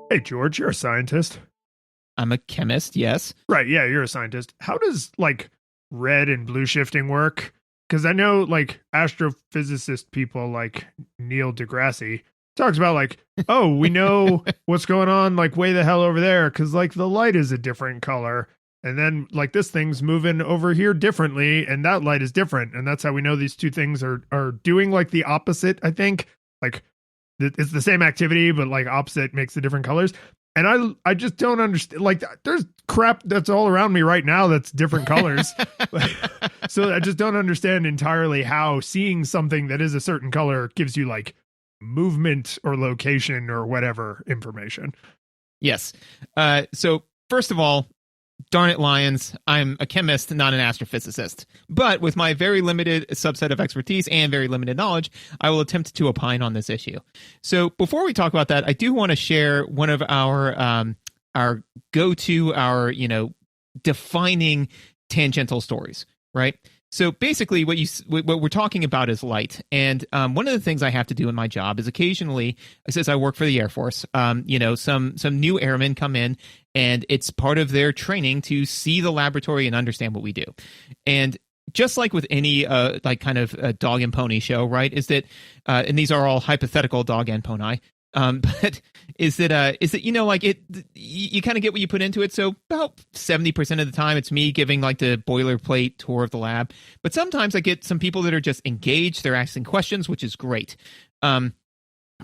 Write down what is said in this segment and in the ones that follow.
Hey, George, you're a scientist. I'm a chemist, yes. Right, yeah, you're a scientist. How does like red and blue shifting work? Because I know like astrophysicist people like Neil deGrasse talks about like, oh, we know what's going on like way the hell over there because like the light is a different color. And then like this thing's moving over here differently and that light is different. And that's how we know these two things are doing like the opposite, I think. Like it's the same activity, but like opposite makes the different colors. And I just don't understand. Like, there's crap that's all around me right now that's different colors. So I just don't understand entirely how seeing something that is a certain color gives you like movement or location or whatever information. Yes. So first of all, darn it, Lions, I'm a chemist, not an astrophysicist. But with my very limited subset of expertise and very limited knowledge, I will attempt to opine on this issue. So before we talk about that, I do want to share one of our go-to, our defining tangential stories, right? So basically, what we're talking about is light, and one of the things I have to do in my job is occasionally, since I work for the Air Force, some new airmen come in, and it's part of their training to see the laboratory and understand what we do. And just like with any kind of dog and pony show, right? Is that and these are all hypothetical dog and pony. But is that like you kind of get what you put into it. So about 70% of the time it's me giving like the boilerplate tour of the lab. But sometimes I get some people that are just engaged. They're asking questions, which is great. But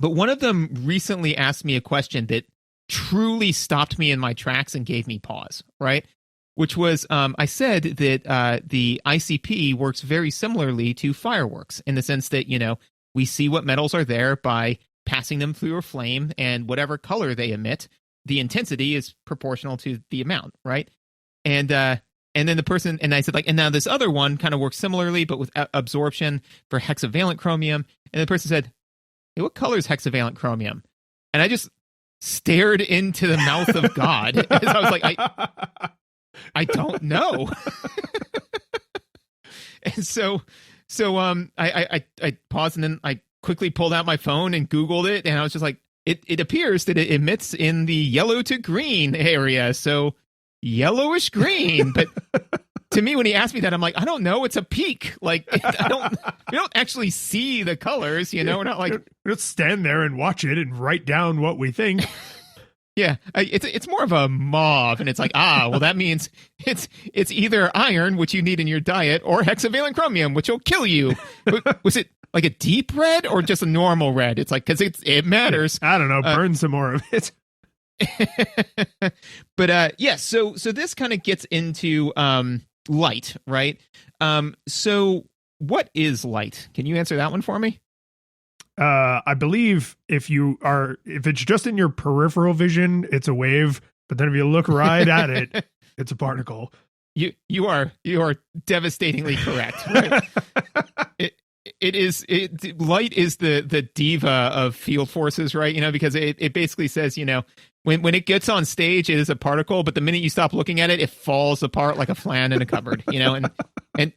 one of them recently asked me a question that truly stopped me in my tracks and gave me pause, right? Which was, I said that the ICP works very similarly to fireworks in the sense that, we see what metals are there by passing them through a flame, and whatever color they emit, the intensity is proportional to the amount, right? And then the person, and I said like, and now this other one kind of works similarly, but with absorption for hexavalent chromium. And the person said, hey, what color is hexavalent chromium? And I just stared into the mouth of God. As I was like, I don't know. And so I paused, and then I quickly pulled out my phone and Googled it, and I was just like, it appears that it emits in the yellow to green area, so yellowish green. But to me, when he asked me that, I'm like, I don't know, it's a peak. Like, we don't actually see the colors, we're not like, we don't stand there and watch it and write down what we think. Yeah, it's more of a mauve, and it's like, well, that means it's either iron, which you need in your diet, or hexavalent chromium, which will kill you. Was it like a deep red or just a normal red? It's like, because it matters. I don't know. Burn some more of it. But yeah, so this kind of gets into light, right? So what is light? Can you answer that one for me? I believe if it's just in your peripheral vision, it's a wave. But then if you look right at it, it's a particle. You are devastatingly correct. Right? Light is the diva of field forces, right? Because it basically says, when it gets on stage, it is a particle, but the minute you stop looking at it, it falls apart like a flan in a cupboard, and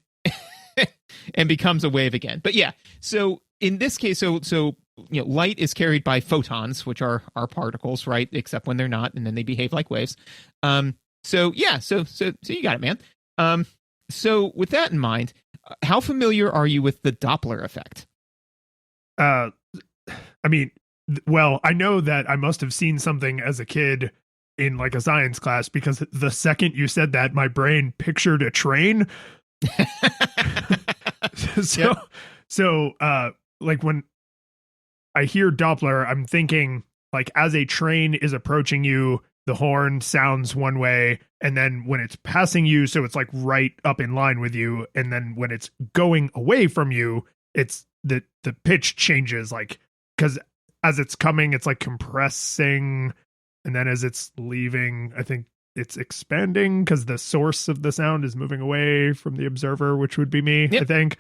and becomes a wave again. But yeah, so in this case, so light is carried by photons, which are particles, right? Except when they're not, and then they behave like waves. So yeah, so you got it, man. So with that in mind, how familiar are you with the Doppler effect? I mean, well, I know that I must have seen something as a kid in like a science class, because the second you said that, my brain pictured a train. So like when I hear Doppler, I'm thinking like as a train is approaching you, the horn sounds one way, and then when it's passing you, so it's like right up in line with you, and then when it's going away from you, it's the pitch changes, like, because as it's coming, it's like compressing, and then as it's leaving, I think it's expanding because the source of the sound is moving away from the observer, which would be me. Yep. I think.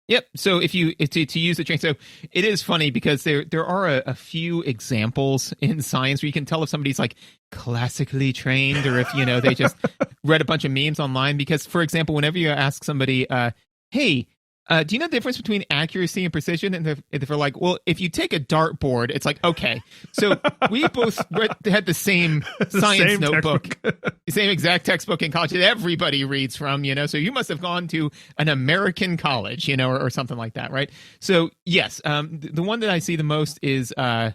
Yep. So if to use the train, so it is funny because there are a few examples in science where you can tell if somebody's like classically trained, or if they just read a bunch of memes online. Because, for example, whenever you ask somebody, hey, Do you know the difference between accuracy and precision? And if they're like, well, if you take a dartboard, it's like, okay. So we both had the same science same notebook, same exact textbook in college that everybody reads from, so you must have gone to an American college, or something like that, right? So yes, the one that I see the most is a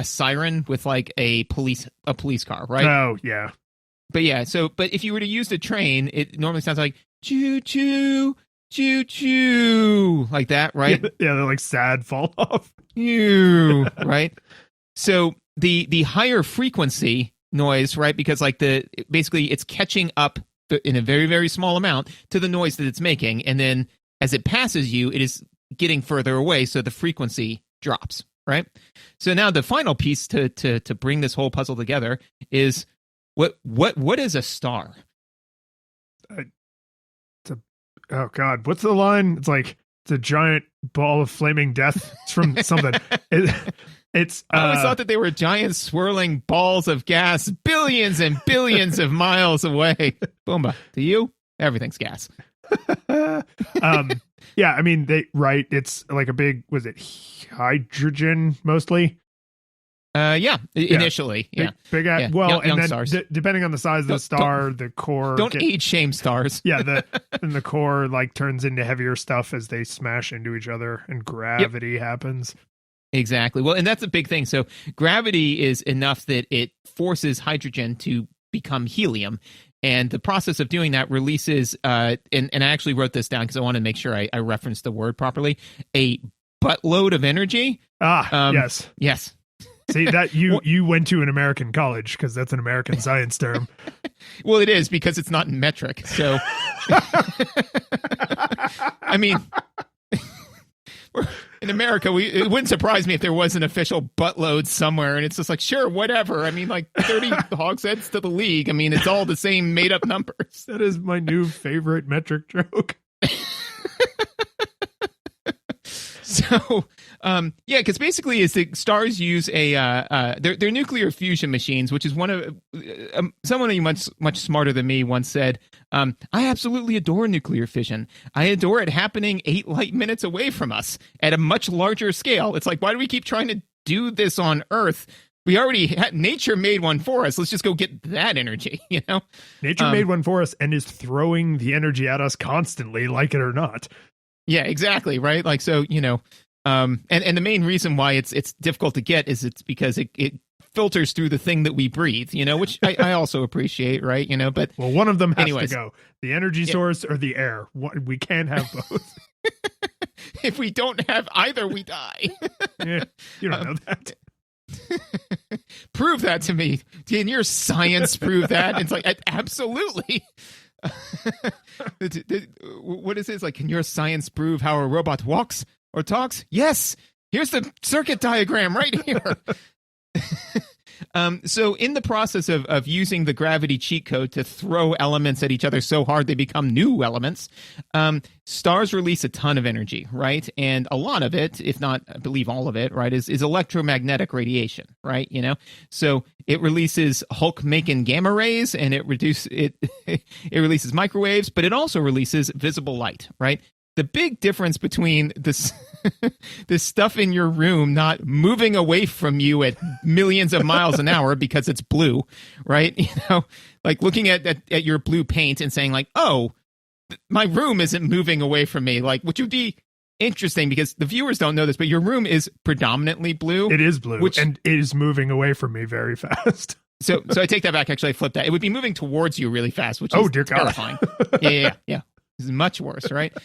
siren with like a police car, right? Oh, yeah. But yeah, but if you were to use the train, it normally sounds like choo choo. Choo choo, like that, right? Yeah, they're like sad fall off. Right? So the higher frequency noise, right? Because like basically it's catching up in a very, very small amount to the noise that it's making. And then as it passes you, it is getting further away. So the frequency drops, right? So now the final piece to bring this whole puzzle together is what is a star? Oh God, what's the line? It's like it's a giant ball of flaming death. It's from something. It's. I always thought that they were giant swirling balls of gas, billions and billions of miles away. Boomba, to you, everything's gas. Yeah, I mean it's like a big. Was it hydrogen mostly? Initially, yeah. Big yeah. Well, young and then stars. Depending on the size of the star, the core. Don't age shame stars. Yeah, and the core like turns into heavier stuff as they smash into each other, and gravity happens. Exactly. Well, and that's a big thing. So gravity is enough that it forces hydrogen to become helium. And the process of doing that releases, and I actually wrote this down because I want to make sure I referenced the word properly, a buttload of energy. Yes. Yes. See that you went to an American college because that's an American science term. Well, it is because it's not in metric. So, I mean, in America, it wouldn't surprise me if there was an official buttload somewhere, and it's just like, sure, whatever. I mean, like 30 hogsheads to the league. I mean, it's all the same made up numbers. That is my new favorite metric joke. So, because basically, is the stars use their nuclear fusion machines, which is one of someone who much smarter than me once said, I absolutely adore nuclear fission. I adore it happening 8 light minutes away from us at a much larger scale. It's like, why do we keep trying to do this on Earth? We already had nature made one for us. Let's just go get that energy, Nature made one for us and is throwing the energy at us constantly, like it or not. Yeah, exactly. Right. Like, so, and the main reason why it's difficult to get is it's because it filters through the thing that we breathe, which I also appreciate. Right. But well, one of them has to go, the energy source or the air. We can't have both. If we don't have either, we die. Yeah, you don't know that. Prove that to me. Can your science prove that? It's like, absolutely. What is it? It's like, can your science prove how a robot walks or talks? Yes. Here's the circuit diagram right here. So in the process of using the gravity cheat code to throw elements at each other so hard they become new elements, stars release a ton of energy, right? And a lot of it, if not, I believe all of it, right, is electromagnetic radiation, right? So it releases Hulk-making gamma rays, and it releases microwaves, but it also releases visible light, right? The big difference between this stuff in your room not moving away from you at millions of miles an hour because it's blue, right? Like looking at your blue paint and saying like, oh, my room isn't moving away from me, like, which would be interesting because the viewers don't know this, but your room is predominantly blue. It is blue, and it is moving away from me very fast. So I take that back. Actually, I flipped that. It would be moving towards you really fast, which is dear terrifying. God. Yeah. This is much worse, right?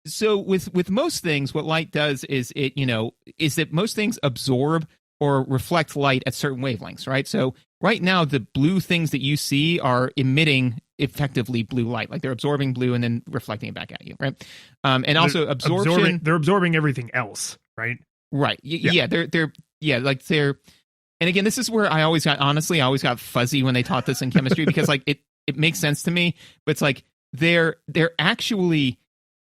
So with most things, what light does is is that most things absorb or reflect light at certain wavelengths, right? So right now, the blue things that you see are emitting effectively blue light, like they're absorbing blue and then reflecting it back at you, right? And also absorption. They're absorbing everything else, right? Right. Yeah. They're and again, this is where I always got fuzzy when they taught this in chemistry because like it makes sense to me, but it's like they're actually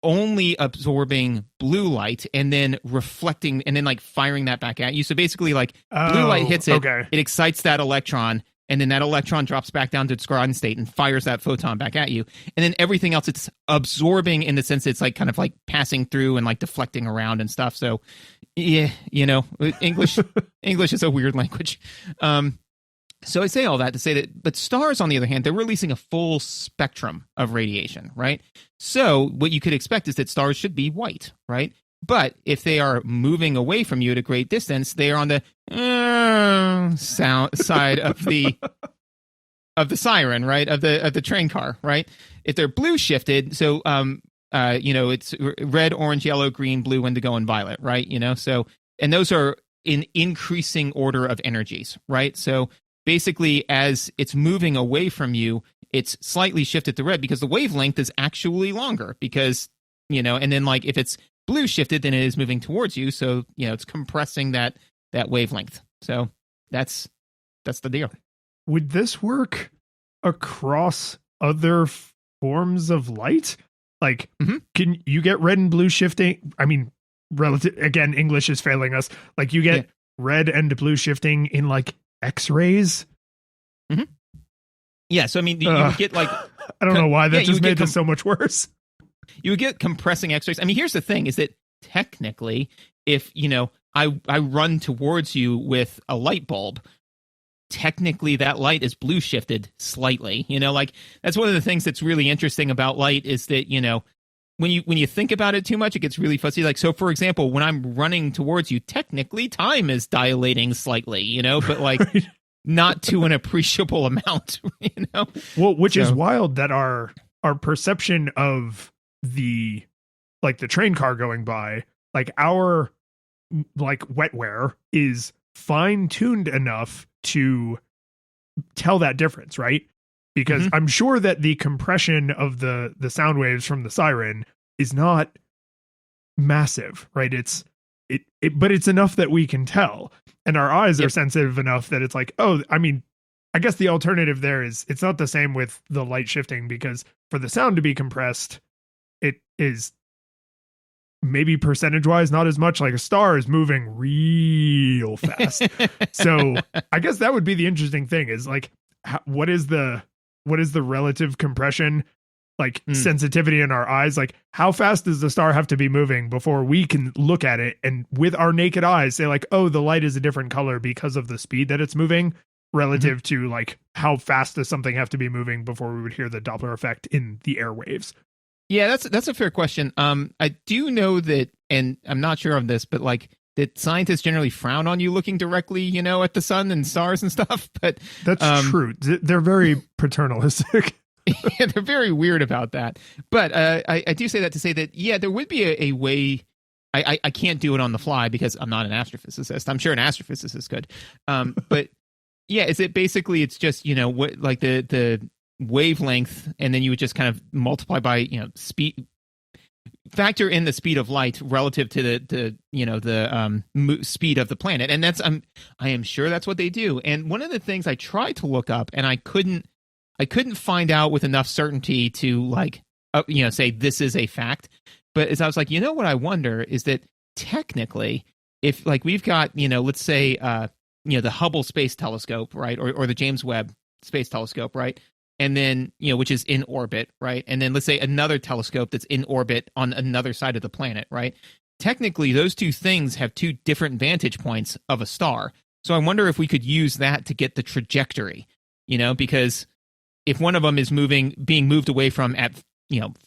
only absorbing blue light and then reflecting and then like firing that back at you. So basically like blue light hits it, it excites that electron, and then that electron drops back down to its ground state and fires that photon back at you. And then everything else it's absorbing in the sense it's like kind of like passing through and like deflecting around and stuff. So yeah, English is a weird language. So I say all that to say that, but stars, on the other hand, they're releasing a full spectrum of radiation, right? So what you could expect is that stars should be white, right? But if they are moving away from you at a great distance, they are on the side of the siren, right? Of the train car, right? If they're blue shifted, so it's red, orange, yellow, green, blue, indigo, and violet, right? So, and those are in increasing order of energies, right? So basically, as it's moving away from you, it's slightly shifted to red because the wavelength is actually longer because, and then like if it's blue shifted, then it is moving towards you. So, it's compressing that wavelength. So that's the deal. Would this work across other forms of light? Like, Can you get red and blue shifting? I mean, relative, again, English is failing us. Like you get red and blue shifting in like X-rays. Mm-hmm. Yeah. So, I mean, you would get like, I don't know why that just made this so much worse. You would get compressing X-rays. I mean, here's the thing is that technically, if, I run towards you with a light bulb, technically that light is blue shifted slightly, like that's one of the things that's really interesting about light is that, when you think about it too much, it gets really fuzzy. Like, so for example, when I'm running towards you, technically time is dilating slightly, but like right. Not to an appreciable amount, Well, which is wild that our perception of the train car going by, like our like wetware is fine tuned enough to tell that difference, right? Because I'm sure that the compression of the sound waves from the siren is not massive, right? But it's enough that we can tell, and our eyes are sensitive enough that it's like, oh, I mean, I guess the alternative there is it's not the same with the light shifting because for the sound to be compressed, it is maybe percentage wise not as much. Like a star is moving real fast. So I guess that would be the interesting thing is like, what is the relative compression, like sensitivity in our eyes? Like how fast does the star have to be moving before we can look at it and with our naked eyes say like, oh, the light is a different color because of the speed that it's moving relative to like how fast does something have to be moving before we would hear the Doppler effect in the airwaves? Yeah, that's a fair question. I do know that, and I'm not sure on this, but like that scientists generally frown on you looking directly, at the sun and stars and stuff. But that's true. They're very paternalistic. Yeah, they're very weird about that. But I do say that to say that, yeah, there would be a way. I can't do it on the fly because I'm not an astrophysicist. I'm sure an astrophysicist could. But yeah, is it basically it's just, what like the wavelength, and then you would just kind of multiply by speed, factor in the speed of light relative to the speed of the planet, and that's I am sure that's what they do. And one of the things I tried to look up and I couldn't find out with enough certainty to like say this is a fact, but as I was like, what I wonder is that technically if like we've got let's say the Hubble Space Telescope, right, or the James Webb Space Telescope, right, and then, which is in orbit, right? And then let's say another telescope that's in orbit on another side of the planet, right? Technically, those two things have two different vantage points of a star. So I wonder if we could use that to get the trajectory, because if one of them is being moved away from at,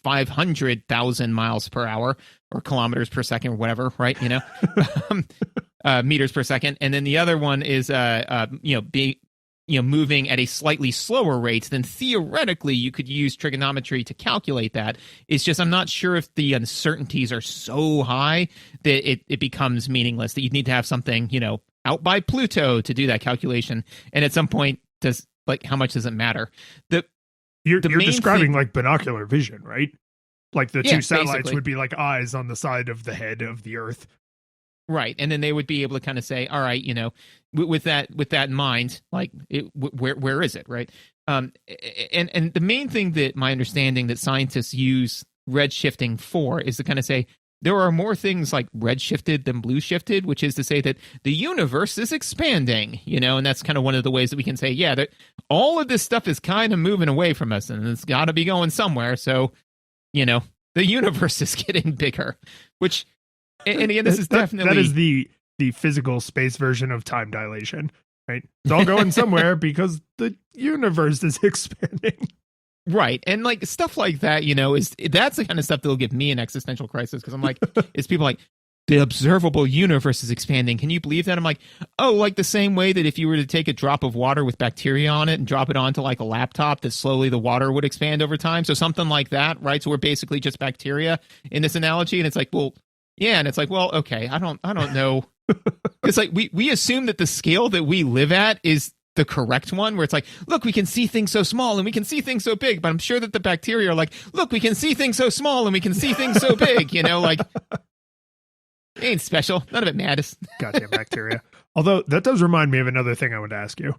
500,000 miles per hour or kilometers per second or whatever, right? Meters per second. And then the other one is, moving at a slightly slower rate, then theoretically you could use trigonometry to calculate that. It's just I'm not sure if the uncertainties are so high that it becomes meaningless, that you'd need to have something, out by Pluto to do that calculation. And at some point, how much does it matter? You're describing like binocular vision, right? Like the two satellites basically would be like eyes on the side of the head of the Earth. Right, and then they would be able to kind of say, all right, with that in mind, like, where is it, right? And the main thing that my understanding that scientists use redshifting for is to kind of say, there are more things like red shifted than blue shifted, which is to say that the universe is expanding, and that's kind of one of the ways that we can say, yeah, that all of this stuff is kind of moving away from us and it's got to be going somewhere. So, the universe is getting bigger, which, and again, this is definitely... That is the physical space version of time dilation, right? It's all going somewhere because the universe is expanding. Right. And like stuff like that, that's the kind of stuff that'll give me an existential crisis because I'm like, it's people like, the observable universe is expanding. Can you believe that? I'm like, oh, like the same way that if you were to take a drop of water with bacteria on it and drop it onto like a laptop, that slowly the water would expand over time. So something like that, right? So we're basically just bacteria in this analogy. And it's like, well, yeah. And it's like, well, okay, I don't know. It's like we assume that the scale that we live at is the correct one, where it's like, look, we can see things so small and we can see things so big, but I'm sure that the bacteria are like, look, we can see things so small and we can see things so big, like it ain't special. None of it matters. Goddamn bacteria. Although that does remind me of another thing I would ask you.